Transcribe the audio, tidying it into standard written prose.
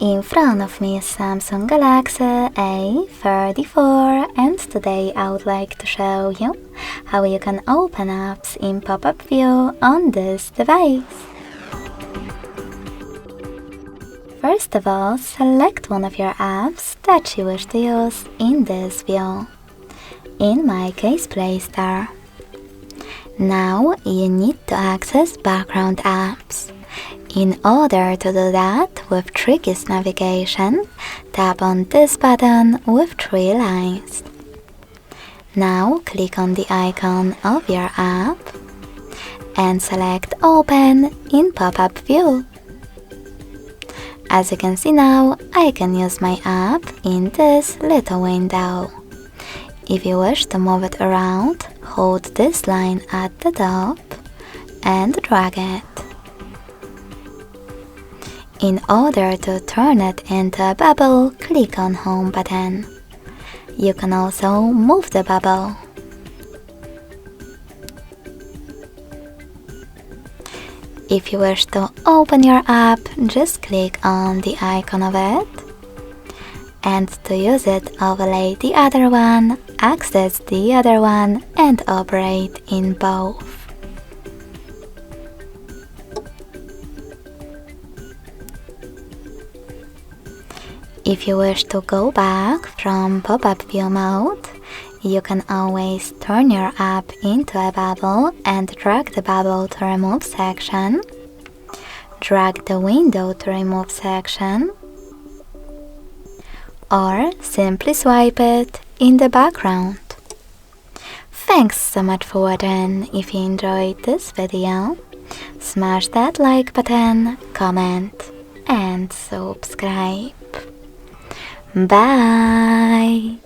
In front of me is Samsung Galaxy A34, and today I would like to show you how you can open apps in pop-up view on this device. First of all, select one of your apps that you wish to use in this view. In my case, Play Store. Now you need to access background apps. In order to do that with trickiest navigation, tap on this button with 3 lines. Now click on the icon of your app and select Open in pop-up view. As you can see now, I can use my app in this little window. If you wish to move it around, hold this line at the top and drag it. In order to turn it into a bubble, click on Home button. You can also move the bubble. If you wish to open your app, just click on the icon of it. And to use it, overlay the other one, access the other one, and operate in both. If you wish to go back from pop-up view mode, you can always turn your app into a bubble and drag the bubble to remove section, drag the window to remove section, or simply swipe it in the background. Thanks so much for watching. If you enjoyed this video, smash that like button, comment, and subscribe. Bye!